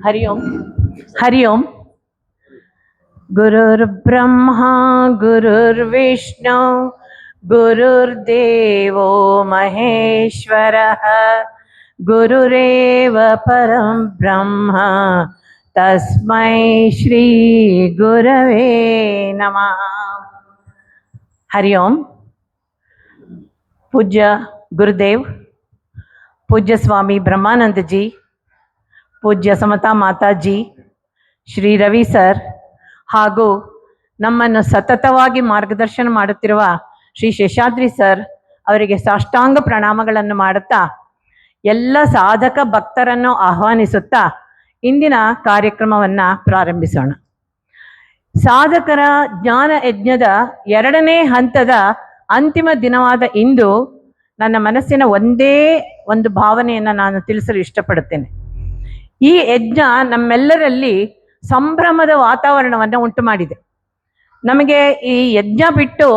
हरि ओम। हरि ओम। गुरुर्ब्रह्मा गुरुर्विष्णु गुरुर्देवो महेश्वरः गुरुरेव परं ब्रह्म तस्मै श्री गुरवे नमः। हरि ओम। पूज्य गुरुदेव, पूज्य स्वामी ब्रह्मानंद जी, पूज्य समता माताजी, ಶ್ರೀ ರವಿ ಸರ್ ಹಾಗೂ ನಮ್ಮನ್ನು ಸತತವಾಗಿ ಮಾರ್ಗದರ್ಶನ ಮಾಡುತ್ತಿರುವ ಶ್ರೀ ಶೇಷಾದ್ರಿ ಸರ್ ಅವರಿಗೆ ಸಾಷ್ಟಾಂಗ ಪ್ರಣಾಮಗಳನ್ನು ಮಾಡುತ್ತಾ ಎಲ್ಲ ಸಾಧಕ ಭಕ್ತರನ್ನು ಆಹ್ವಾನಿಸುತ್ತಾ ಇಂದಿನ ಕಾರ್ಯಕ್ರಮವನ್ನು ಪ್ರಾರಂಭಿಸೋಣ. ಸಾಧಕರ ಜ್ಞಾನ ಯಜ್ಞದ 2ನೇ ಹಂತದ ಅಂತಿಮ ದಿನವಾದ ಇಂದು ನನ್ನ ಮನಸ್ಸಿನ ಒಂದೇ ಒಂದು ಭಾವನೆಯನ್ನು ನಾನು ತಿಳಿಸಲು ಇಷ್ಟಪಡುತ್ತೇನೆ. ಈ ಯಜ್ಞ ನಮ್ಮೆಲ್ಲರಲ್ಲಿ ಸಂಭ್ರಮದ ವಾತಾವರಣವನ್ನು ಉಂಟು ಮಾಡಿದೆ. ನಮಗೆ ಈ ಯಜ್ಞ ಬಿಟ್ಟು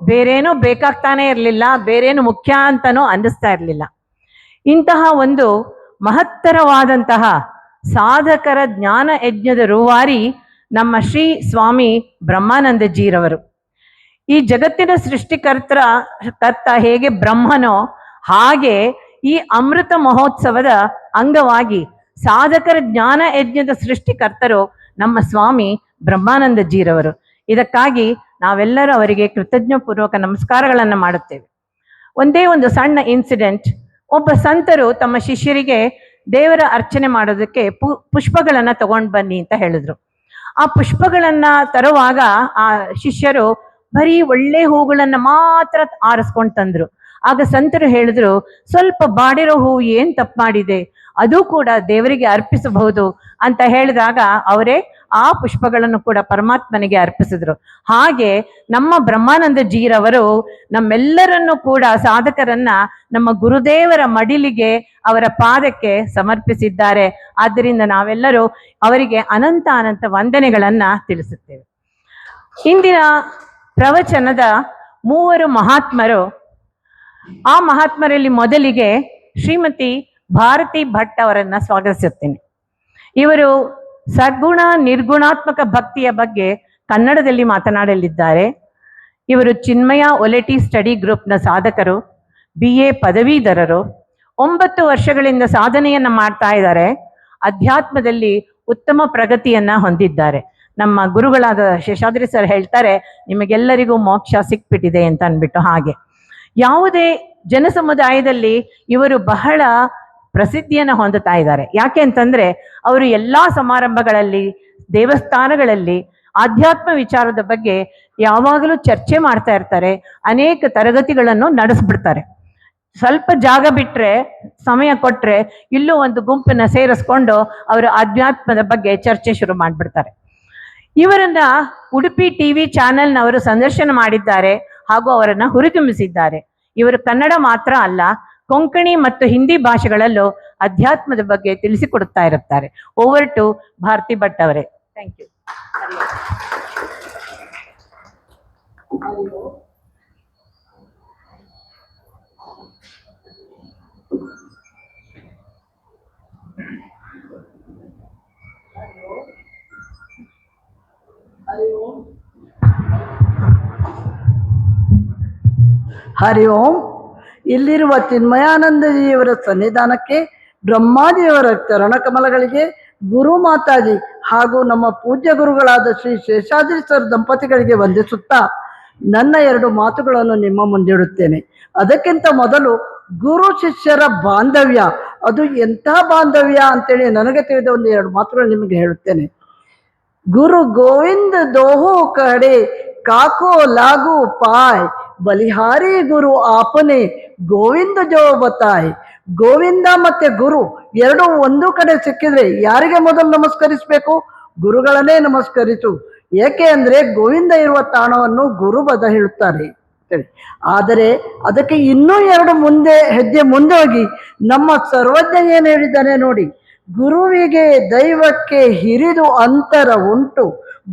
ಬೇರೇನೂ ಬೇಕಾಗ್ತಾನೆ ಇರಲಿಲ್ಲ, ಬೇರೇನು ಮುಖ್ಯ ಅಂತನೂ ಅನ್ನಿಸ್ತಾ ಇರಲಿಲ್ಲ. ಇಂತಹ ಒಂದು ಮಹತ್ತರವಾದಂತಹ ಸಾಧಕರ ಜ್ಞಾನ ಯಜ್ಞದ ರೂವಾರಿ ನಮ್ಮ ಶ್ರೀ ಸ್ವಾಮಿ ಬ್ರಹ್ಮಾನಂದಜೀರವರು. ಈ ಜಗತ್ತಿನ ಕರ್ತ ಹೇಗೆ ಬ್ರಹ್ಮನೋ ಹಾಗೆ ಈ ಅಮೃತ ಮಹೋತ್ಸವದ ಅಂಗವಾಗಿ ಸಾಧಕರ ಜ್ಞಾನ ಯಜ್ಞದ ಸೃಷ್ಟಿಕರ್ತರು ನಮ್ಮ ಸ್ವಾಮಿ ಬ್ರಹ್ಮಾನಂದಜೀರವರು. ಇದಕ್ಕಾಗಿ ನಾವೆಲ್ಲರೂ ಅವರಿಗೆ ಕೃತಜ್ಞಪೂರ್ವಕ ನಮಸ್ಕಾರಗಳನ್ನು ಮಾಡುತ್ತೇವೆ. ಒಂದೇ ಒಂದು ಸಣ್ಣ ಇನ್ಸಿಡೆಂಟ್. ಒಬ್ಬ ಸಂತರು ತಮ್ಮ ಶಿಷ್ಯರಿಗೆ ದೇವರ ಅರ್ಚನೆ ಮಾಡೋದಕ್ಕೆ ಪುಷ್ಪಗಳನ್ನು ತಗೊಂಡು ಬನ್ನಿ ಅಂತ ಹೇಳಿದ್ರು. ಆ ಪುಷ್ಪಗಳನ್ನ ತರುವಾಗ ಆ ಶಿಷ್ಯರು ಬರೀ ಒಳ್ಳೆ ಹೂಗಳನ್ನ ಮಾತ್ರ ಆರಿಸ್ಕೊಂಡು ತಂದ್ರು. ಆಗ ಸಂತರು ಹೇಳಿದ್ರು, ಸ್ವಲ್ಪ ಬಾಡಿರೋ ಹೂ ಏನ್ ತಪ್ಪು ಮಾಡಿದೆ, ಅದು ಕೂಡ ದೇವರಿಗೆ ಅರ್ಪಿಸಬಹುದು ಅಂತ ಹೇಳಿದಾಗ ಅವರೇ ಆ ಪುಷ್ಪಗಳನ್ನು ಕೂಡ ಪರಮಾತ್ಮನಿಗೆ ಅರ್ಪಿಸಿದ್ರು. ಹಾಗೆ ನಮ್ಮ ಬ್ರಹ್ಮಾನಂದಜೀರವರು ನಮ್ಮೆಲ್ಲರನ್ನು ಕೂಡ ಸಾಧಕರನ್ನ ನಮ್ಮ ಗುರುದೇವರ ಮಡಿಲಿಗೆ, ಅವರ ಪಾದಕ್ಕೆ ಸಮರ್ಪಿಸಿದ್ದಾರೆ. ಆದ್ದರಿಂದ ನಾವೆಲ್ಲರೂ ಅವರಿಗೆ ಅನಂತ ಅನಂತ ವಂದನೆಗಳನ್ನ ತಿಳಿಸುತ್ತೇವೆ. ಇಂದಿನ ಪ್ರವಚನದ 3 ಮಹಾತ್ಮರು. ಆ ಮಹಾತ್ಮರಲ್ಲಿ ಮೊದಲಿಗೆ ಶ್ರೀಮತಿ ಭಾರತಿ ಭಟ್ ಅವರನ್ನ ಸ್ವಾಗತಿಸುತ್ತೇನೆ. ಇವರು ಸದ್ಗುಣ ನಿರ್ಗುಣಾತ್ಮಕ ಭಕ್ತಿಯ ಬಗ್ಗೆ ಕನ್ನಡದಲ್ಲಿ ಮಾತನಾಡಲಿದ್ದಾರೆ. ಇವರು ಚಿನ್ಮಯ ಒಲೆಟಿ ಸ್ಟಡಿ ಗ್ರೂಪ್ನ ಸಾಧಕರು, BA ಪದವೀಧರರು. 9 ವರ್ಷಗಳಿಂದ ಸಾಧನೆಯನ್ನ ಮಾಡ್ತಾ ಇದ್ದಾರೆ. ಅಧ್ಯಾತ್ಮದಲ್ಲಿ ಉತ್ತಮ ಪ್ರಗತಿಯನ್ನ ಹೊಂದಿದ್ದಾರೆ. ನಮ್ಮ ಗುರುಗಳಾದ ಶೇಷಾದ್ರಿ ಸರ್ ಹೇಳ್ತಾರೆ, ನಿಮಗೆಲ್ಲರಿಗೂ ಮೋಕ್ಷ ಸಿಕ್ಬಿಟ್ಟಿದೆ ಅಂತ ಅಂದ್ಬಿಟ್ಟು. ಹಾಗೆ ಯಾವುದೇ ಜನ ಸಮುದಾಯದಲ್ಲಿ ಇವರು ಬಹಳ ಪ್ರಸಿದ್ಧಿಯನ್ನು ಹೊಂದುತ್ತಾ ಇದ್ದಾರೆ. ಯಾಕೆ ಅಂತಂದ್ರೆ ಅವರು ಎಲ್ಲಾ ಸಮಾರಂಭಗಳಲ್ಲಿ, ದೇವಸ್ಥಾನಗಳಲ್ಲಿ ಆಧ್ಯಾತ್ಮ ವಿಚಾರದ ಬಗ್ಗೆ ಯಾವಾಗಲೂ ಚರ್ಚೆ ಮಾಡ್ತಾ ಇರ್ತಾರೆ. ಅನೇಕ ತರಗತಿಗಳನ್ನು ನಡೆಸ್ಬಿಡ್ತಾರೆ. ಸ್ವಲ್ಪ ಜಾಗ ಬಿಟ್ರೆ, ಸಮಯ ಕೊಟ್ರೆ ಇಲ್ಲೂ ಒಂದು ಗುಂಪನ್ನ ಸೇರಿಸ್ಕೊಂಡು ಅವರು ಆಧ್ಯಾತ್ಮದ ಬಗ್ಗೆ ಚರ್ಚೆ ಶುರು ಮಾಡಿಬಿಡ್ತಾರೆ. ಇವರನ್ನ ಉಡುಪಿ TV ಚಾನೆಲ್ನವರು ಸಂದರ್ಶನ ಮಾಡಿದ್ದಾರೆ ಹಾಗೂ ಅವರನ್ನ ಹುರಿದುಂಬಿಸಿದ್ದಾರೆ. ಇವರು ಕನ್ನಡ ಮಾತ್ರ ಅಲ್ಲ, ಕೊಂಕಣಿ ಮತ್ತು ಹಿಂದಿ ಭಾಷೆಗಳಲ್ಲೂ ಅಧ್ಯಾತ್ಮದ ಬಗ್ಗೆ ತಿಳಿಸಿಕೊಡುತ್ತಾ ಇರುತ್ತಾರೆ. ಓವರ್ ಟು ಭಾರತಿ ಭಟ್ ಅವರೇ. Thank you. ಹರಿ ಓಂ. ಇಲ್ಲಿರುವ ಚಿನ್ಮಯಾನಂದಜಿಯವರ ಸನ್ನಿಧಾನಕ್ಕೆ, ಬ್ರಹ್ಮಾಜಿಯವರ ಚರಣಕಮಲಗಳಿಗೆ, ಗುರು ಮಾತಾಜಿ ಹಾಗೂ ನಮ್ಮ ಪೂಜ್ಯ ಗುರುಗಳಾದ ಶ್ರೀ ಶೇಷಾದ್ರಿ ಸರ್ ದಂಪತಿಗಳಿಗೆ ವಂದಿಸುತ್ತಾ ನನ್ನ 2 ಮಾತುಗಳನ್ನು ನಿಮ್ಮ ಮುಂದಿಡುತ್ತೇನೆ. ಅದಕ್ಕಿಂತ ಮೊದಲು ಗುರು ಶಿಷ್ಯರ ಬಾಂಧವ್ಯ, ಅದು ಎಂಥ ಬಾಂಧವ್ಯ ಅಂತೇಳಿ ನನಗೆ ತಿಳಿದ ಒಂದು 2 ಮಾತುಗಳು ನಿಮಗೆ ಹೇಳುತ್ತೇನೆ. ಗುರು ಗೋವಿಂದ ದೋಹೋ ಕಡೆ ಕಾಕೋ ಲಾಗು ಪಾಯ್, ಬಲಿಹಾರಿ ಗುರು ಆಪನೆ ಗೋವಿಂದ ಜೋ ಬತಾಯ್. ಗೋವಿಂದ ಮತ್ತೆ ಗುರು 2 ಒಂದು ಕಡೆ ಸಿಕ್ಕಿದ್ರೆ ಯಾರಿಗೆ ಮೊದಲು ನಮಸ್ಕರಿಸಬೇಕು? ಗುರುಗಳನ್ನೇ ನಮಸ್ಕರಿಸು. ಏಕೆ ಅಂದ್ರೆ ಗೋವಿಂದ ಇರುವ ತಾಣವನ್ನು ಗುರು ಬದ ಹೇಳುತ್ತಾರೆ. ಆದರೆ ಅದಕ್ಕೆ ಇನ್ನೂ 2 ಹೆಜ್ಜೆ ಮುಂದೆ ಹೋಗಿ ನಮ್ಮ ಸರ್ವಜ್ಞ ಏನು ಹೇಳಿದ್ದಾನೆ ನೋಡಿ. ಗುರುವಿಗೆ ದೈವಕ್ಕೆ ಹಿರಿದು ಅಂತರ ಉಂಟು,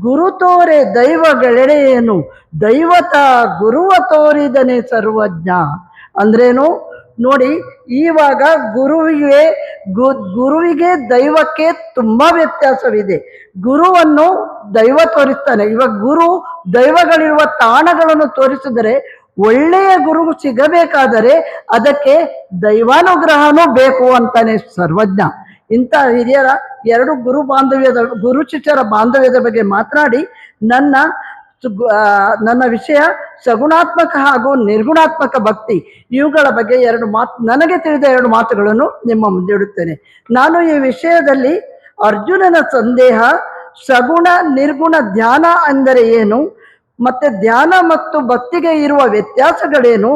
ಗುರು ತೋರೆ ದೈವಗಳೆಡೆಯೇನು, ದೈವತ ಗುರುವ ತೋರಿದನೆ ಸರ್ವಜ್ಞ. ಅಂದ್ರೇನು ನೋಡಿ, ಇವಾಗ ಗುರುವಿಗೆ ಗುರುವಿಗೆ ದೈವಕ್ಕೆ ತುಂಬಾ ವ್ಯತ್ಯಾಸವಿದೆ. ಗುರುವನ್ನು ದೈವ ತೋರಿಸ್ತಾನೆ. ಇವಾಗ ಗುರು ದೈವಗಳಿರುವ ತಾಣಗಳನ್ನು ತೋರಿಸಿದರೆ ಒಳ್ಳೆಯ ಗುರು ಸಿಗಬೇಕಾದರೆ ಅದಕ್ಕೆ ದೈವಾನುಗ್ರಹನೂ ಬೇಕು ಅಂತಾನೆ ಸರ್ವಜ್ಞ. ಇಂಥ ಹಿರಿಯರ ಎರಡು ಗುರು ಶಿಷ್ಯರ ಬಾಂಧವ್ಯದ ಬಗ್ಗೆ ಮಾತನಾಡಿ ನನ್ನ ವಿಷಯ ಸಗುಣಾತ್ಮಕ ಹಾಗೂ ನಿರ್ಗುಣಾತ್ಮಕ ಭಕ್ತಿ, ಇವುಗಳ ಬಗ್ಗೆ ನನಗೆ ತಿಳಿದ ಎರಡು ಮಾತುಗಳನ್ನು ನಿಮ್ಮ ಮುಂದೆ ಇಡುತ್ತೇನೆ. ನಾನು ಈ ವಿಷಯದಲ್ಲಿ ಅರ್ಜುನನ ಸಂದೇಹ, ಸಗುಣ ನಿರ್ಗುಣ ಧ್ಯಾನ ಅಂದರೆ ಏನು, ಮತ್ತೆ ಧ್ಯಾನ ಮತ್ತು ಭಕ್ತಿಗೆ ಇರುವ ವ್ಯತ್ಯಾಸಗಳೇನು,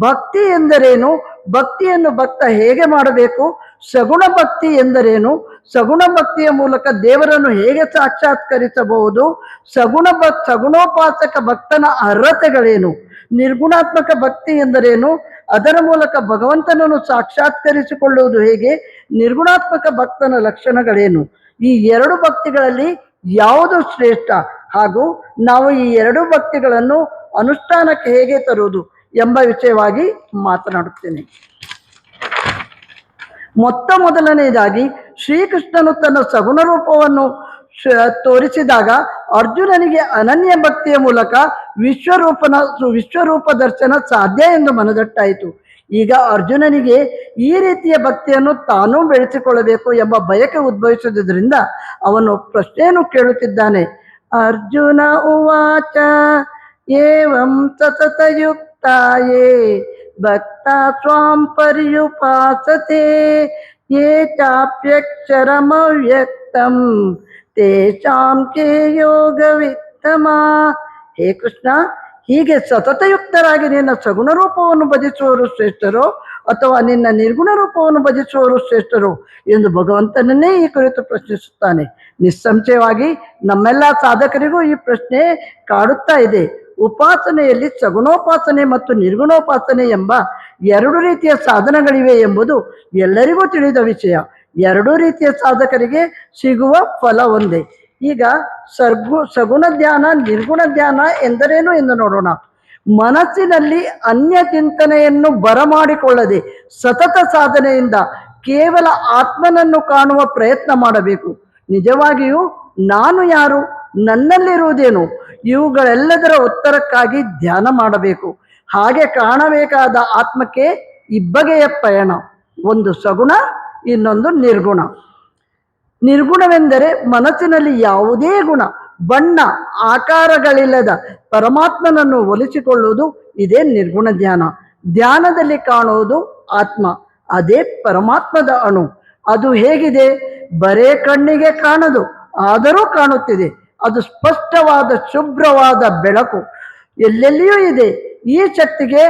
ಭಕ್ತಿ ಎಂದರೇನು, ಭಕ್ತಿಯನ್ನು ಭಕ್ತ ಹೇಗೆ ಮಾಡಬೇಕು, ಸಗುಣ ಭಕ್ತಿ ಎಂದರೇನು, ಸಗುಣ ಭಕ್ತಿಯ ಮೂಲಕ ದೇವರನ್ನು ಹೇಗೆ ಸಾಕ್ಷಾತ್ಕರಿಸಬಹುದು, ಸಗುಣೋಪಾಸಕ ಭಕ್ತನ ಅರ್ಹತೆಗಳೇನು, ನಿರ್ಗುಣಾತ್ಮಕ ಭಕ್ತಿ ಎಂದರೇನು, ಅದರ ಮೂಲಕ ಭಗವಂತನನ್ನು ಸಾಕ್ಷಾತ್ಕರಿಸಿಕೊಳ್ಳುವುದು ಹೇಗೆ, ನಿರ್ಗುಣಾತ್ಮಕ ಭಕ್ತನ ಲಕ್ಷಣಗಳೇನು, ಈ ಎರಡು ಭಕ್ತಿಗಳಲ್ಲಿ ಯಾವುದು ಶ್ರೇಷ್ಠ, ಹಾಗೂ ನಾವು ಈ ಎರಡು ಭಕ್ತಿಗಳನ್ನು ಅನುಷ್ಠಾನಕ್ಕೆ ಹೇಗೆ ತರುವುದು ಎಂಬ ವಿಷಯವಾಗಿ ಮಾತನಾಡುತ್ತೇನೆ. ಮೊದಲನೆಯದಾಗಿ ಶ್ರೀಕೃಷ್ಣನು ತನ್ನ ಸಗುಣ ರೂಪವನ್ನು ತೋರಿಸಿದಾಗ ಅರ್ಜುನನಿಗೆ ಅನನ್ಯ ಭಕ್ತಿಯ ಮೂಲಕ ವಿಶ್ವರೂಪ ದರ್ಶನ ಸಾಧ್ಯ ಎಂದು ಮನದಟ್ಟಾಯಿತು. ಈಗ ಅರ್ಜುನನಿಗೆ ಈ ರೀತಿಯ ಭಕ್ತಿಯನ್ನು ತಾನೂ ಬೆಳೆಸಿಕೊಳ್ಳಬೇಕು ಎಂಬ ಬಯಕೆ ಉದ್ಭವಿಸುವುದರಿಂದ ಅವನು ಪ್ರಶ್ನೆಯನ್ನು ಕೇಳುತ್ತಿದ್ದಾನೆ. ಅರ್ಜುನ ಉವಾಚ ಏವಂ ಸತತಯುಕ್ತಾಯೇ ಭಕ್ತಾ ತ್ವಾಂ ಪರ್ಯುಪಾಸತೆ ಯೇ ಚಾಪ್ಯಕ್ಷರಮವ್ಯಕ್ತಂ ತೇಷಾಂ ಕೇ ಯೋಗವಿತ್ತಮ. ಹೇ ಕೃಷ್ಣ, ಹೀಗೆ ಸತತಯುಕ್ತರಾಗಿ ನಿನ್ನ ಸಗುಣ ರೂಪವನ್ನು ಭಜಿಸುವವರು ಶ್ರೇಷ್ಠರೋ ಅಥವಾ ನಿನ್ನ ನಿರ್ಗುಣ ರೂಪವನ್ನು ಭಜಿಸುವವರು ಶ್ರೇಷ್ಠರೋ ಎಂದು ಭಗವಂತನನ್ನೇ ಈ ಕುರಿತು ಪ್ರಶ್ನಿಸುತ್ತಾನೆ. ನಿಸ್ಸಂಶಯವಾಗಿ ನಮ್ಮೆಲ್ಲ ಸಾಧಕರಿಗೂ ಈ ಪ್ರಶ್ನೆ ಕಾಡುತ್ತಾ ಇದೆ. ಉಪಾಸನೆಯಲ್ಲಿ ಸಗುಣೋಪಾಸನೆ ಮತ್ತು ನಿರ್ಗುಣೋಪಾಸನೆ ಎಂಬ ಎರಡು ರೀತಿಯ ಸಾಧನಗಳಿವೆ ಎಂಬುದು ಎಲ್ಲರಿಗೂ ತಿಳಿದ ವಿಷಯ. ಎರಡೂ ರೀತಿಯ ಸಾಧಕರಿಗೆ ಸಿಗುವ ಫಲ ಒಂದೇ. ಈಗ ಸಗುಣ ಧ್ಯಾನ, ನಿರ್ಗುಣ ಧ್ಯಾನ ಎಂದರೇನು ಎಂದು ನೋಡೋಣ. ಮನಸ್ಸಿನಲ್ಲಿ ಅನ್ಯ ಚಿಂತನೆಯನ್ನು ಬರಮಾಡಿಕೊಳ್ಳದೆ ಸತತ ಸಾಧನೆಯಿಂದ ಕೇವಲ ಆತ್ಮನನ್ನು ಕಾಣುವ ಪ್ರಯತ್ನ ಮಾಡಬೇಕು. ನಿಜವಾಗಿಯೂ ನಾನು ಯಾರು, ನನ್ನಲ್ಲಿರುವುದೇನು, ಇವುಗಳೆಲ್ಲದರ ಉತ್ತರಕ್ಕಾಗಿ ಧ್ಯಾನ ಮಾಡಬೇಕು. ಹಾಗೆ ಕಾಣಬೇಕಾದ ಆತ್ಮಕ್ಕೆ ಇಬ್ಬಗೆಯ ಪಯಣ, ಒಂದು ಸಗುಣ, ಇನ್ನೊಂದು ನಿರ್ಗುಣ. ನಿರ್ಗುಣವೆಂದರೆ ಮನಸ್ಸಿನಲ್ಲಿ ಯಾವುದೇ ಗುಣ, ಬಣ್ಣ, ಆಕಾರಗಳಿಲ್ಲದ ಪರಮಾತ್ಮನನ್ನು ಒಲಿಸಿಕೊಳ್ಳುವುದು. ಇದೇ ನಿರ್ಗುಣ ಧ್ಯಾನ. ಧ್ಯಾನದಲ್ಲಿ ಕಾಣುವುದು ಆತ್ಮ, ಅದೇ ಪರಮಾತ್ಮದ ಅಣು. ಅದು ಹೇಗಿದೆ? ಬರೇ ಕಣ್ಣಿಗೆ ಕಾಣದು, ಆದರೂ ಕಾಣುತ್ತಿದೆ. ಅದು ಸ್ಪಷ್ಟವಾದ ಶುಭ್ರವಾದ ಬೆಳಕು, ಎಲ್ಲೆಲ್ಲಿಯೂ ಇದೆ. ಈ ಶಕ್ತಿಗೆ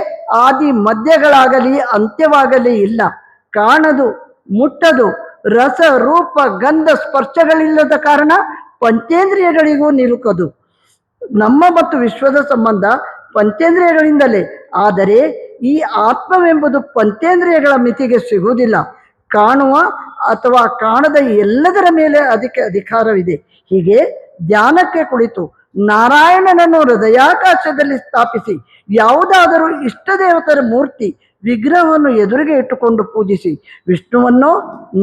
ಆದಿ ಮಧ್ಯಗಳಾಗಲಿ ಅಂತ್ಯವಾಗಲಿ ಇಲ್ಲ. ಕಾಣದು, ಮುಟ್ಟದು, ರಸ ರೂಪ ಗಂಧ ಸ್ಪರ್ಶಗಳಿಲ್ಲದ ಕಾರಣ ಪಂಚೇಂದ್ರಿಯಗಳಿಗೂ ನಿಲುಕದು. ನಮ್ಮ ಮತ್ತು ವಿಶ್ವದ ಸಂಬಂಧ ಪಂಚೇಂದ್ರಿಯಗಳಿಂದಲೇ. ಆದರೆ ಈ ಆತ್ಮವೆಂಬುದು ಪಂಚೇಂದ್ರಿಯಗಳ ಮಿತಿಗೆ ಸಿಗುವುದಿಲ್ಲ. ಕಾಣುವ ಅಥವಾ ಕಾಣದ ಎಲ್ಲದರ ಮೇಲೆ ಅದಕ್ಕೆ ಅಧಿಕಾರವಿದೆ. ಹೀಗೆ ಧ್ಯಾನಕ್ಕೆ ಕುಳಿತು ನಾರಾಯಣನನ್ನು ಹೃದಯಾಕಾಶದಲ್ಲಿ ಸ್ಥಾಪಿಸಿ ಯಾವುದಾದರೂ ಇಷ್ಟ ದೇವತರ ಮೂರ್ತಿ ವಿಗ್ರಹವನ್ನು ಎದುರಿಗೆ ಇಟ್ಟುಕೊಂಡು ಪೂಜಿಸಿ ವಿಷ್ಣುವನ್ನೋ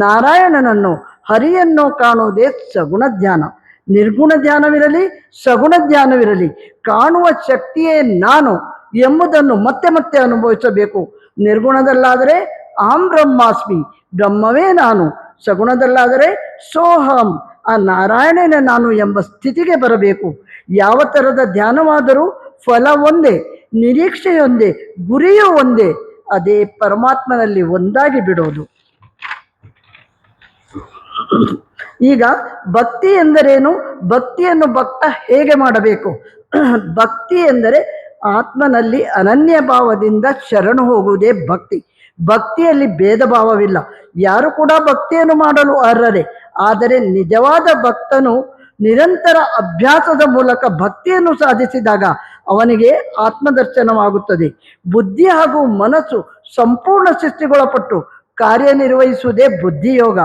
ನಾರಾಯಣನನ್ನು ಹರಿಯನ್ನೋ ಕಾಣುವುದೇ ಸಗುಣ ಧ್ಯಾನ. ನಿರ್ಗುಣ ಧ್ಯಾನವಿರಲಿ ಸಗುಣ ಧ್ಯಾನವಿರಲಿ, ಕಾಣುವ ಶಕ್ತಿಯೇ ನಾನು ಎಂಬುದನ್ನು ಮತ್ತೆ ಮತ್ತೆ ಅನುಭವಿಸಬೇಕು. ನಿರ್ಗುಣದಲ್ಲಾದರೆ ಅಹಂ ಬ್ರಹ್ಮಾಸ್ಮಿ, ಬ್ರಹ್ಮವೇ ನಾನು. ಸಗುಣದಲ್ಲಾದರೆ ಸೋಹಂ, ಆ ನಾರಾಯಣನ ನಾನು ಎಂಬ ಸ್ಥಿತಿಗೆ ಬರಬೇಕು. ಯಾವ ಥರದ ಧ್ಯಾನವಾದರೂ ಫಲ ಒಂದೇ, ನಿರೀಕ್ಷೆಯೊಂದೇ, ಗುರಿಯೂ ಒಂದೇ. ಅದೇ ಪರಮಾತ್ಮನಲ್ಲಿ ಒಂದಾಗಿ ಬಿಡೋದು. ಈಗ ಭಕ್ತಿ ಎಂದರೇನು? ಭಕ್ತಿಯನ್ನು ಭಕ್ತ ಹೇಗೆ ಮಾಡಬೇಕು? ಭಕ್ತಿ ಎಂದರೆ ಆತ್ಮನಲ್ಲಿ ಅನನ್ಯ ಭಾವದಿಂದ ಶರಣು ಹೋಗುವುದೇ ಭಕ್ತಿ. ಭಕ್ತಿಯಲ್ಲಿ ಭೇದ ಭಾವವಿಲ್ಲ. ಯಾರು ಕೂಡ ಭಕ್ತಿಯನ್ನು ಮಾಡಲು ಅರ್ಹರೇ. ಆದರೆ ನಿಜವಾದ ಭಕ್ತನು ನಿರಂತರ ಅಭ್ಯಾಸದ ಮೂಲಕ ಭಕ್ತಿಯನ್ನು ಸಾಧಿಸಿದಾಗ ಅವನಿಗೆ ಆತ್ಮದರ್ಶನವಾಗುತ್ತದೆ. ಬುದ್ಧಿ ಹಾಗೂ ಮನಸ್ಸು ಸಂಪೂರ್ಣ ಶಿಸ್ತಿಗೊಳಪಟ್ಟು ಕಾರ್ಯನಿರ್ವಹಿಸುವುದೇ ಬುದ್ಧಿಯೋಗ.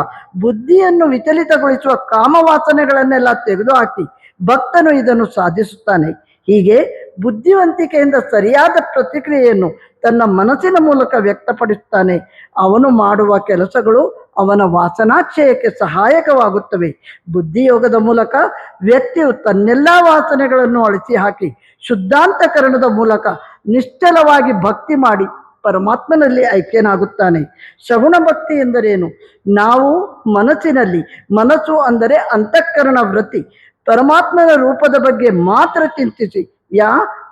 ಬುದ್ಧಿಯನ್ನು ವಿಚಲಿತಗೊಳಿಸುವ ಕಾಮವಾಸನೆಗಳನ್ನೆಲ್ಲ ತೆಗೆದುಹಾಕಿ ಭಕ್ತನು ಇದನ್ನು ಸಾಧಿಸುತ್ತಾನೆ. ಹೀಗೆ ಬುದ್ಧಿವಂತಿಕೆಯಿಂದ ಸರಿಯಾದ ಪ್ರತಿಕ್ರಿಯೆಯನ್ನು ತನ್ನ ಮನಸ್ಸಿನ ಮೂಲಕ ವ್ಯಕ್ತಪಡಿಸುತ್ತಾನೆ. ಅವನು ಮಾಡುವ ಕೆಲಸಗಳು ಅವನ ವಾಸನಾಕ್ಷಯಕ್ಕೆ ಸಹಾಯಕವಾಗುತ್ತವೆ. ಬುದ್ಧಿಯೋಗದ ಮೂಲಕ ವ್ಯಕ್ತಿಯು ತನ್ನೆಲ್ಲ ವಾಸನೆಗಳನ್ನು ಅಳಿಸಿ ಹಾಕಿ ಶುದ್ಧಾಂತಕರಣದ ಮೂಲಕ ನಿಶ್ಚಲವಾಗಿ ಭಕ್ತಿ ಮಾಡಿ ಪರಮಾತ್ಮನಲ್ಲಿ ಐಕ್ಯನಾಗುತ್ತಾನೆ. ಸಗುಣ ಭಕ್ತಿ ಎಂದರೇನು? ನಾವು ಮನಸ್ಸು ಅಂದರೆ ಅಂತಃಕರಣ ವೃತ್ತಿ ಪರಮಾತ್ಮನ ರೂಪದ ಬಗ್ಗೆ ಮಾತ್ರ ಚಿಂತಿಸಿ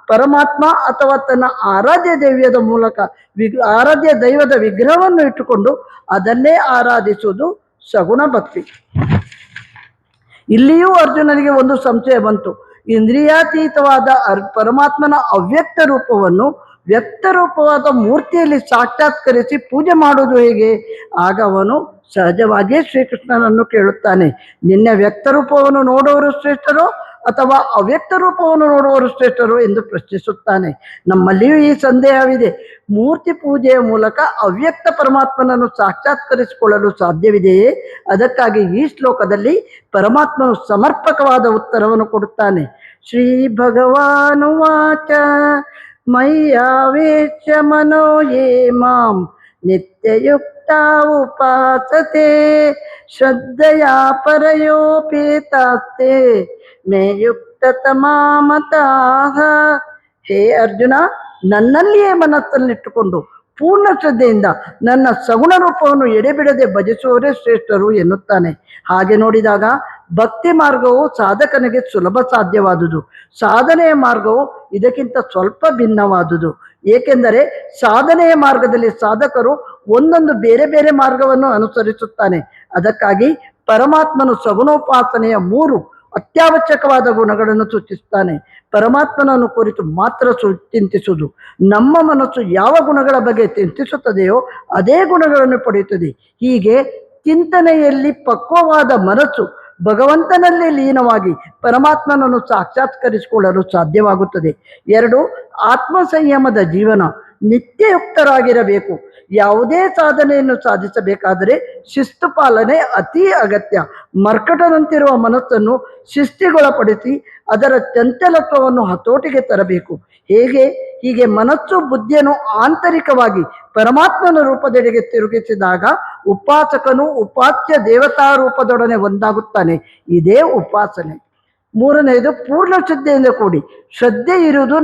ಪರಮಾತ್ಮ ಅಥವಾ ತನ್ನ ಆರಾಧ್ಯ ದೈವದ ವಿಗ್ರಹವನ್ನು ಇಟ್ಟುಕೊಂಡು ಅದನ್ನೇ ಆರಾಧಿಸುವುದು ಸಗುಣ ಭಕ್ತಿ. ಇಲ್ಲಿಯೂ ಅರ್ಜುನನಿಗೆ ಒಂದು ಸಂಶಯ ಬಂತು. ಇಂದ್ರಿಯಾತೀತವಾದ ಪರಮಾತ್ಮನ ಅವ್ಯಕ್ತ ರೂಪವನ್ನು ವ್ಯಕ್ತ ರೂಪವಾದ ಮೂರ್ತಿಯಲ್ಲಿ ಸಾಕ್ಷಾತ್ಕರಿಸಿ ಪೂಜೆ ಮಾಡುವುದು ಹೇಗೆ? ಆಗ ಅವನು ಸಹಜವಾಗಿಯೇ ಶ್ರೀಕೃಷ್ಣನನ್ನು ಕೇಳುತ್ತಾನೆ, ನಿನ್ನೆ ವ್ಯಕ್ತ ರೂಪವನ್ನು ನೋಡುವವರು ಶ್ರೇಷ್ಠರೋ ಅಥವಾ ಅವ್ಯಕ್ತ ರೂಪವನ್ನು ನೋಡುವವರು ಶ್ರೇಷ್ಠರು ಎಂದು ಪ್ರಶ್ನಿಸುತ್ತಾನೆ. ನಮ್ಮಲ್ಲಿಯೂ ಈ ಸಂದೇಹವಿದೆ. ಮೂರ್ತಿ ಪೂಜೆಯ ಮೂಲಕ ಅವ್ಯಕ್ತ ಪರಮಾತ್ಮನನ್ನು ಸಾಕ್ಷಾತ್ಕರಿಸಿಕೊಳ್ಳಲು ಸಾಧ್ಯವಿದೆಯೇ? ಅದಕ್ಕಾಗಿ ಈ ಶ್ಲೋಕದಲ್ಲಿ ಪರಮಾತ್ಮನು ಸಮರ್ಪಕವಾದ ಉತ್ತರವನ್ನು ಕೊಡುತ್ತಾನೆ. ಶ್ರೀ ಭಗವಾನುವಾಚ ಮಯ್ಯಾವೇಶ್ಯ ಮನೋ ಯೇ ಮಾಂ ನಿತ್ಯಯುಕ್ತ ಉಪಾಸತೆ ಶ್ರದ್ಧೆಯ ಪರಯೋಪೇತಾಸ್ತೆ ಮೇ ಯುಕ್ತತಮಾ ಮತಾಃ. ಹೇ ಅರ್ಜುನ, ನನ್ನಲ್ಲಿಯೇ ಮನಸ್ಸನ್ನಿಟ್ಟುಕೊಂಡು ಪೂರ್ಣ ಶ್ರದ್ಧೆಯಿಂದ ನನ್ನ ಸಗುಣ ರೂಪವನ್ನು ಎಡೆಬಿಡದೆ ಭಜಿಸುವವರೇ ಶ್ರೇಷ್ಠರು ಎನ್ನುತ್ತಾನೆ. ಹಾಗೆ ನೋಡಿದಾಗ ಭಕ್ತಿ ಮಾರ್ಗವು ಸಾಧಕನಿಗೆ ಸುಲಭ ಸಾಧ್ಯವಾದುದು, ಸಾಧನೆಯ ಮಾರ್ಗವು ಇದಕ್ಕಿಂತ ಸ್ವಲ್ಪ ಭಿನ್ನವಾದುದು. ಏಕೆಂದರೆ ಸಾಧನೆಯ ಮಾರ್ಗದಲ್ಲಿ ಸಾಧಕರು ಒಂದೊಂದು ಬೇರೆ ಬೇರೆ ಮಾರ್ಗವನ್ನು ಅನುಸರಿಸುತ್ತಾನೆ. ಅದಕ್ಕಾಗಿ ಪರಮಾತ್ಮನು ಸಗುಣೋಪಾಸನೆಯ 3 ಅತ್ಯವಶ್ಯಕವಾದ ಗುಣಗಳನ್ನು ಸೂಚಿಸುತ್ತಾನೆ. ಪರಮಾತ್ಮನನ್ನು ಕುರಿತು ಮಾತ್ರ ಚಿಂತಿಸುವುದು. ನಮ್ಮ ಮನಸ್ಸು ಯಾವ ಗುಣಗಳ ಬಗ್ಗೆ ಚಿಂತಿಸುತ್ತದೆಯೋ ಅದೇ ಗುಣಗಳನ್ನು ಪಡೆಯುತ್ತದೆ. ಹೀಗೆ ಚಿಂತನೆಯಲ್ಲಿ ಪಕ್ವವಾದ ಮನಸ್ಸು ಭಗವಂತನಲ್ಲೇ ಲೀನವಾಗಿ ಪರಮಾತ್ಮನನ್ನು ಸಾಕ್ಷಾತ್ಕರಿಸಿಕೊಳ್ಳಲು ಸಾಧ್ಯವಾಗುತ್ತದೆ. 2, ಆತ್ಮ ಸಂಯಮದ ಜೀವನ. ನಿತ್ಯಯುಕ್ತರಾಗಿರಬೇಕು. ಯಾವುದೇ ಸಾಧನೆಯನ್ನು ಸಾಧಿಸಬೇಕಾದರೆ ಶಿಸ್ತು ಪಾಲನೆ ಅತೀ ಅಗತ್ಯ. ಮರ್ಕಟದಂತಿರುವ ಮನಸ್ಸನ್ನು ಶಿಸ್ತಿಗೊಳಪಡಿಸಿ ಅದರ ಚಂಚಲತ್ವವನ್ನು ಹತೋಟಿಗೆ ತರಬೇಕು. ಹೀಗೆ ಮನಸ್ಸು ಬುದ್ಧಿಯನ್ನು ಆಂತರಿಕವಾಗಿ ಪರಮಾತ್ಮನ ರೂಪದೆಡೆಗೆ ತಿರುಗಿಸಿದಾಗ ಉಪಾಸಕನು ಉಪಾಸ್ಯ ದೇವತಾ ರೂಪದೊಡನೆ ಒಂದಾಗುತ್ತಾನೆ. ಇದೇ ಉಪಾಸನೆ. 3ನೇದು ಪೂರ್ಣ ಶ್ರದ್ಧೆಯಿಂದ ಕೂಡಿ. ಶ್ರದ್ಧೆ ಇರುವುದು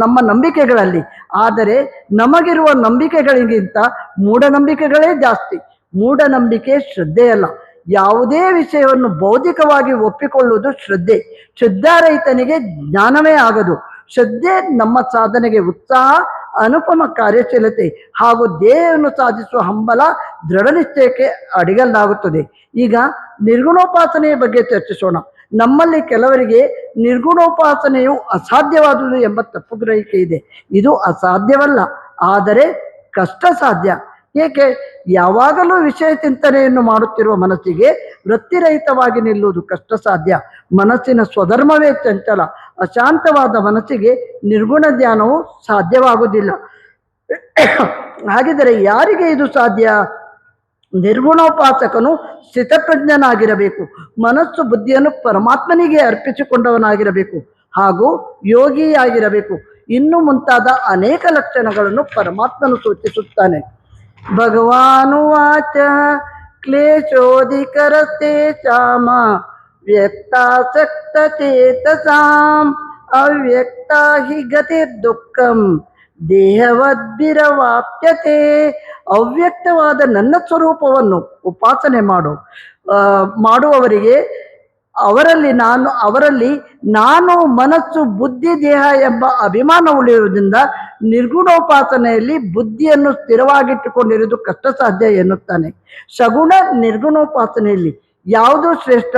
ನಮ್ಮ ನಂಬಿಕೆಗಳಲ್ಲಿ. ಆದರೆ ನಮಗಿರುವ ನಂಬಿಕೆಗಳಿಗಿಂತ ಮೂಢನಂಬಿಕೆಗಳೇ ಜಾಸ್ತಿ. ಮೂಢನಂಬಿಕೆ ಶ್ರದ್ಧೆಯಲ್ಲ. ಯಾವುದೇ ವಿಷಯವನ್ನು ಬೌದ್ಧಿಕವಾಗಿ ಒಪ್ಪಿಕೊಳ್ಳುವುದು ಶ್ರದ್ಧೆ. ಶ್ರದ್ಧಾರಹಿತನಿಗೆ ಜ್ಞಾನವೇ ಆಗದು. ಶ್ರದ್ಧೆ ನಮ್ಮ ಸಾಧನೆಗೆ ಉತ್ಸಾಹ, ಅನುಪಮ ಕಾರ್ಯಶೀಲತೆ ಹಾಗೂ ಧ್ಯೇಯವನ್ನು ಸಾಧಿಸುವ ಹಂಬಲ, ದೃಢ ನಿಶ್ಚಯಕ್ಕೆ ಅಡಿಗಲ್ಲಾಗುತ್ತದೆ. ಈಗ ನಿರ್ಗುಣೋಪಾಸನೆಯ ಬಗ್ಗೆ ಚರ್ಚಿಸೋಣ. ನಮ್ಮಲ್ಲಿ ಕೆಲವರಿಗೆ ನಿರ್ಗುಣೋಪಾಸನೆಯು ಅಸಾಧ್ಯವಾದುದು ಎಂಬ ತಪ್ಪು ಗ್ರಹಿಕೆ ಇದೆ. ಇದು ಅಸಾಧ್ಯವಲ್ಲ, ಆದರೆ ಕಷ್ಟ ಸಾಧ್ಯ. ಏಕೆ? ಯಾವಾಗಲೂ ವಿಷಯ ಚಿಂತನೆಯನ್ನು ಮಾಡುತ್ತಿರುವ ಮನಸ್ಸಿಗೆ ವೃತ್ತಿರಹಿತವಾಗಿ ನಿಲ್ಲುವುದು ಕಷ್ಟ ಸಾಧ್ಯ. ಮನಸ್ಸಿನ ಸ್ವಧರ್ಮವೇ ಚಂಚಲ. ಅಶಾಂತವಾದ ಮನಸ್ಸಿಗೆ ನಿರ್ಗುಣ ಧ್ಯಾನವು ಸಾಧ್ಯವಾಗುವುದಿಲ್ಲ. ಹಾಗಿದ್ದರೆ ಯಾರಿಗೆ ಇದು ಸಾಧ್ಯ? ನಿರ್ಗುಣೋಪಾಸಕನು ಸ್ಥಿತಪ್ರಜ್ಞನಾಗಿರಬೇಕು. ಮನಸ್ಸು ಬುದ್ಧಿಯನ್ನು ಪರಮಾತ್ಮನಿಗೆ ಅರ್ಪಿಸಿಕೊಂಡವನಾಗಿರಬೇಕು ಹಾಗೂ ಯೋಗಿಯಾಗಿರಬೇಕು. ಇನ್ನು ಮುಂತಾದ ಅನೇಕ ಲಕ್ಷಣಗಳನ್ನು ಪರಮಾತ್ಮನು ಸೂಚಿಸುತ್ತಾನೆ. ಭಗವಾನುವಾಚ ಕ್ಲೇಶೋಧಿಕರತೆ ಚಾಮ ವ್ಯಕ್ತಾಸಕ್ತ ಚೇತಸಾಂ ಅವ್ಯಕ್ತಾ ಹಿ ಗತಿ ದುಃಖಂ ದೇಹವದ್ಭಿರವಾಪ್ಯತೆ. ಅವ್ಯಕ್ತವಾದ ನನ್ನ ಸ್ವರೂಪವನ್ನು ಉಪಾಸನೆ ಮಾಡುವವರಿಗೆ ಅವರಲ್ಲಿ ನಾನು ಮನಸ್ಸು ಬುದ್ಧಿ ದೇಹ ಎಂಬ ಅಭಿಮಾನ ಉಳಿಯುವುದರಿಂದ ನಿರ್ಗುಣೋಪಾಸನೆಯಲ್ಲಿ ಬುದ್ಧಿಯನ್ನು ಸ್ಥಿರವಾಗಿಟ್ಟುಕೊಂಡಿರುವುದು ಕಷ್ಟ ಸಾಧ್ಯ ಎನ್ನುತ್ತಾನೆ. ಸಗುಣ ನಿರ್ಗುಣೋಪಾಸನೆಯಲ್ಲಿ ಯಾವುದು ಶ್ರೇಷ್ಠ?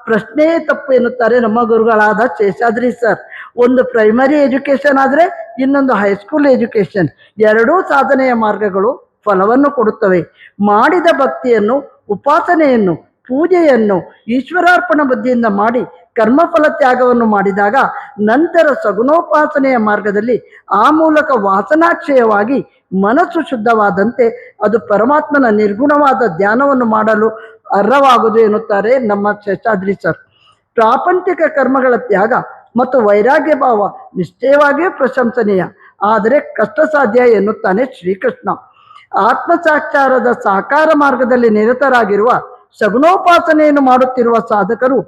ಪ್ರಶ್ನೆಯೇ ತಪ್ಪು ಎನ್ನುತ್ತಾರೆ ನಮ್ಮ ಗುರುಗಳಾದ ಶೇಷಾದ್ರಿ ಸರ್. ಒಂದು ಪ್ರೈಮರಿ ಎಜುಕೇಶನ್ ಆದರೆ ಇನ್ನೊಂದು ಹೈಸ್ಕೂಲ್ ಎಜುಕೇಶನ್. ಎರಡೂ ಸಾಧನೆಯ ಮಾರ್ಗಗಳು ಫಲವನ್ನು ಕೊಡುತ್ತವೆ. ಮಾಡಿದ ಭಕ್ತಿಯನ್ನು, ಉಪಾಸನೆಯನ್ನು, ಪೂಜೆಯನ್ನು ಈಶ್ವರಾರ್ಪಣ ಬುದ್ಧಿಯಿಂದ ಮಾಡಿ ಕರ್ಮಫಲ ತ್ಯಾಗವನ್ನು ಮಾಡಿದಾಗ ನಂತರ ಸಗುಣೋಪಾಸನೆಯ ಮಾರ್ಗದಲ್ಲಿ ಆ ಮೂಲಕ ವಾಸನಾಕ್ಷಯವಾಗಿ ಮನಸ್ಸು ಶುದ್ಧವಾದಂತೆ ಅದು ಪರಮಾತ್ಮನ ನಿರ್ಗುಣವಾದ ಧ್ಯಾನವನ್ನು ಮಾಡಲು ಅರ್ಹವಾಗುವುದು ಎನ್ನುತ್ತಾರೆ ನಮ್ಮ ಶೇಷಾದ್ರಿ ಸರ್. ಪ್ರಾಪಂಚಿಕ ಕರ್ಮಗಳ ತ್ಯಾಗ ಮತ್ತು ವೈರಾಗ್ಯ ಭಾವ ನಿಶ್ಚಯವಾಗಿಯೂ ಪ್ರಶಂಸನೀಯ, ಆದರೆ ಕಷ್ಟ ಸಾಧ್ಯ ಎನ್ನುತ್ತಾನೆ ಶ್ರೀಕೃಷ್ಣ. ಆತ್ಮಸಾಕ್ಷಾರದ ಸಾಕಾರ ಮಾರ್ಗದಲ್ಲಿ ನಿರತರಾಗಿರುವ ಸಗುಣೋಪಾಸನೆಯನ್ನು ಮಾಡುತ್ತಿರುವ ಸಾಧಕರು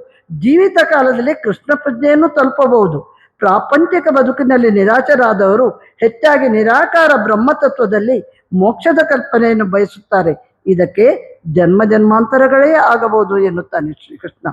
ಜೀವಿತ ಕಾಲದಲ್ಲಿ ಕೃಷ್ಣ ಪ್ರಜ್ಞೆಯನ್ನು ತಲುಪಬಹುದು. ಪ್ರಾಪಂಚಿಕ ಬದುಕಿನಲ್ಲಿ ನಿರಾಶರಾದವರು ಹೆಚ್ಚಾಗಿ ನಿರಾಕಾರ ಬ್ರಹ್ಮತತ್ವದಲ್ಲಿ ಮೋಕ್ಷದ ಕಲ್ಪನೆಯನ್ನು ಬಯಸುತ್ತಾರೆ. ಇದಕ್ಕೆ ಜನ್ಮ ಜನ್ಮಾಂತರಗಳೇ ಆಗಬಹುದು ಎನ್ನುತ್ತಾನೆ ಶ್ರೀಕೃಷ್ಣ.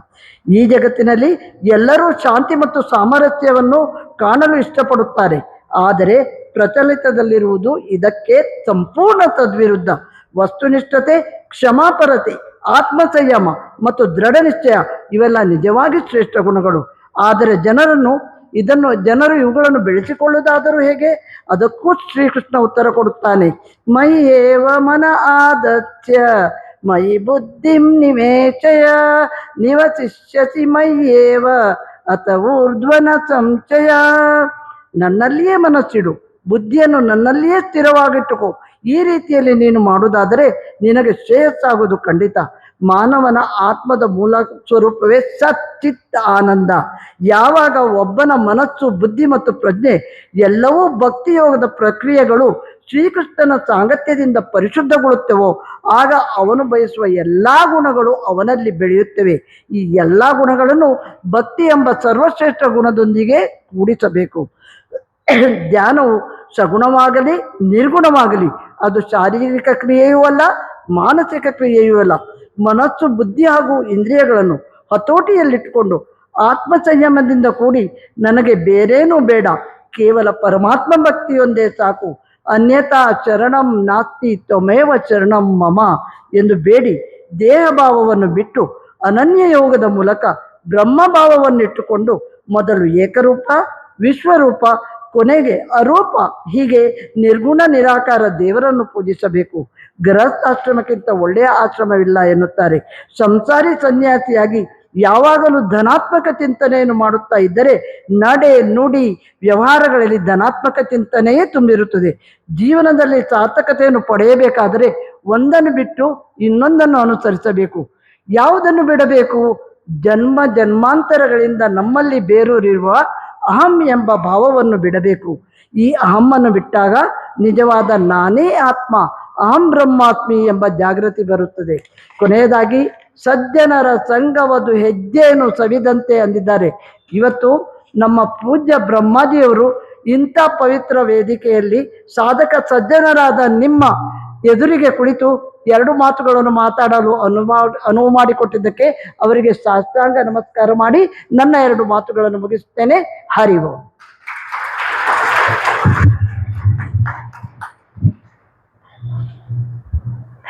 ಈ ಜಗತ್ತಿನಲ್ಲಿ ಎಲ್ಲರೂ ಶಾಂತಿ ಮತ್ತು ಸಾಮರಸ್ಯವನ್ನು ಕಾಣಲು ಇಷ್ಟಪಡುತ್ತಾರೆ. ಆದರೆ ಪ್ರಚಲಿತದಲ್ಲಿರುವುದು ಇದಕ್ಕೆ ಸಂಪೂರ್ಣ ತದ್ವಿರುದ್ಧ. ವಸ್ತುನಿಷ್ಠತೆ, ಕ್ಷಮಾಪರತೆ, ಆತ್ಮಸಂಯಮ ಮತ್ತು ದೃಢ ನಿಶ್ಚಯ ಇವೆಲ್ಲ ನಿಜವಾಗಿ ಶ್ರೇಷ್ಠ ಗುಣಗಳು. ಆದರೆ ಜನರು ಇವುಗಳನ್ನು ಬೆಳೆಸಿಕೊಳ್ಳುವುದಾದರೂ ಹೇಗೆ? ಅದಕ್ಕೂ ಶ್ರೀಕೃಷ್ಣ ಉತ್ತರ ಕೊಡುತ್ತಾನೆ. ಮಯ್ಯೇವ ಮನ ಆದತ್ಯ ಮಯಿ ಬುದ್ಧಿಂ ನಿವೇಶಯ ನಿವಸಿಷ್ಯಸಿ ಮಯ್ಯೇವ ಅತ ಊರ್ಧ್ವನ ಸಂಶಯ. ನನ್ನಲ್ಲಿಯೇ ಮನಸ್ಸಿಡು, ಬುದ್ಧಿಯನ್ನು ನನ್ನಲ್ಲಿಯೇ ಸ್ಥಿರವಾಗಿಟ್ಟುಕೋ. ಈ ರೀತಿಯಲ್ಲಿ ನೀನು ಮಾಡುವುದಾದರೆ ನಿನಗೆ ಶ್ರೇಯಸ್ಸಾಗುವುದು ಖಂಡಿತ. ಮಾನವನ ಆತ್ಮದ ಮೂಲ ಸ್ವರೂಪವೇ ಸಚ್ಚಿತ್ ಆನಂದ. ಯಾವಾಗ ಒಬ್ಬನ ಮನಸ್ಸು, ಬುದ್ಧಿ ಮತ್ತು ಪ್ರಜ್ಞೆ ಎಲ್ಲವೂ ಭಕ್ತಿಯೋಗದ ಪ್ರಕ್ರಿಯೆಗಳು ಶ್ರೀಕೃಷ್ಣನ ಸಾಂಗತ್ಯದಿಂದ ಪರಿಶುದ್ಧಗೊಳ್ಳುತ್ತವೋ ಆಗ ಅವನು ಬಯಸುವ ಎಲ್ಲ ಗುಣಗಳು ಅವನಲ್ಲಿ ಬೆಳೆಯುತ್ತವೆ. ಈ ಎಲ್ಲ ಗುಣಗಳನ್ನು ಭಕ್ತಿ ಎಂಬ ಸರ್ವಶ್ರೇಷ್ಠ ಗುಣದೊಂದಿಗೆ ಕೂಡಿಸಬೇಕು. ಧ್ಯಾನವು ಸಗುಣವಾಗಲಿ ನಿರ್ಗುಣವಾಗಲಿ ಅದು ಶಾರೀರಿಕ ಕ್ರಿಯೆಯೂ ಅಲ್ಲ, ಮಾನಸಿಕ ಕ್ರಿಯೆಯೂ ಅಲ್ಲ. ಮನಸ್ಸು, ಬುದ್ಧಿ ಹಾಗೂ ಇಂದ್ರಿಯಗಳನ್ನು ಹತೋಟಿಯಲ್ಲಿಟ್ಟುಕೊಂಡು ಆತ್ಮ ಸಂಯಮದಿಂದ ಕೂಡಿ ನನಗೆ ಬೇರೇನೂ ಬೇಡ, ಕೇವಲ ಪರಮಾತ್ಮ ಭಕ್ತಿಯೊಂದೇ ಸಾಕು, ಅನ್ಯಥಾ ಶರಣಂ ನಾಸ್ತಿ ತ್ವಮೇವ ಶರಣಂ ಮಮ ಎಂದು ಬೇಡಿ ದೇಹ ಭಾವವನ್ನು ಬಿಟ್ಟು ಅನನ್ಯ ಯೋಗದ ಮೂಲಕ ಬ್ರಹ್ಮಭಾವವನ್ನಿಟ್ಟುಕೊಂಡು ಮೊದಲು ಏಕರೂಪ, ವಿಶ್ವರೂಪ, ಕೊನೆಗೆ ಅರೂಪ, ಹೀಗೆ ನಿರ್ಗುಣ ನಿರಾಕಾರ ದೇವರನ್ನು ಪೂಜಿಸಬೇಕು. ಗೃಹಸ್ಥಾಶ್ರಮಕ್ಕಿಂತ ಒಳ್ಳೆಯ ಆಶ್ರಮವಿಲ್ಲ ಎನ್ನುತ್ತಾರೆ. ಸಂಸಾರಿ ಸನ್ಯಾಸಿಯಾಗಿ ಯಾವಾಗಲೂ ಧನಾತ್ಮಕ ಚಿಂತನೆಯನ್ನು ಮಾಡುತ್ತಾ ಇದ್ದರೆ ನಡೆ, ನುಡಿ, ವ್ಯವಹಾರಗಳಲ್ಲಿ ಧನಾತ್ಮಕ ಚಿಂತನೆಯೇ ತುಂಬಿರುತ್ತದೆ. ಜೀವನದಲ್ಲಿ ಸಾರ್ಥಕತೆಯನ್ನು ಪಡೆಯಬೇಕಾದರೆ ಒಂದನ್ನು ಬಿಟ್ಟು ಇನ್ನೊಂದನ್ನು ಅನುಸರಿಸಬೇಕು. ಯಾವುದನ್ನು ಬಿಡಬೇಕು? ಜನ್ಮ ಜನ್ಮಾಂತರಗಳಿಂದ ನಮ್ಮಲ್ಲಿ ಬೇರೂರಿರುವ ಅಹಂ ಎಂಬ ಭಾವವನ್ನು ಬಿಡಬೇಕು. ಈ ಅಹಮ್ಮನ್ನು ಬಿಟ್ಟಾಗ ನಿಜವಾದ ನಾನೇ ಆತ್ಮ, ಅಹಂ ಬ್ರಹ್ಮಾಸ್ಮಿ ಎಂಬ ಜಾಗೃತಿ ಬರುತ್ತದೆ. ಕೊನೆಯದಾಗಿ ಸಜ್ಜನರ ಸಂಘವದು ಹೆಜ್ಜೆಯನ್ನು ಸವಿದಂತೆ ಅಂದಿದ್ದಾರೆ. ಇವತ್ತು ನಮ್ಮ ಪೂಜ್ಯ ಬ್ರಹ್ಮಾಜಿಯವರು ಇಂಥ ಪವಿತ್ರ ವೇದಿಕೆಯಲ್ಲಿ ಸಾಧಕ ಸಜ್ಜನರಾದ ನಿಮ್ಮ ಎದುರಿಗೆ ಕುಳಿತು ಎರಡು ಮಾತುಗಳನ್ನು ಮಾತಾಡಲು ಅನುವು ಮಾಡಿಕೊಟ್ಟಿದ್ದಕ್ಕೆ ಅವರಿಗೆ ಸಾಷ್ಟಾಂಗ ನಮಸ್ಕಾರ ಮಾಡಿ ನನ್ನ ಎರಡು ಮಾತುಗಳನ್ನು ಮುಗಿಸುತ್ತೇನೆ. ಹರಿ ಓಂ.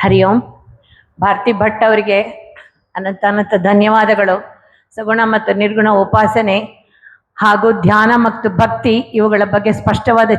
ಹರಿ ಓಂ. ಭಾರತಿ ಭಟ್ ಅವರಿಗೆ ಅನಂತ ಧನ್ಯವಾದಗಳು. ಸಗುಣ ಮತ್ತು ನಿರ್ಗುಣ ಉಪಾಸನೆ ಹಾಗೂ ಧ್ಯಾನ ಮತ್ತು ಭಕ್ತಿ ಇವುಗಳ ಬಗ್ಗೆ ಸ್ಪಷ್ಟವಾದ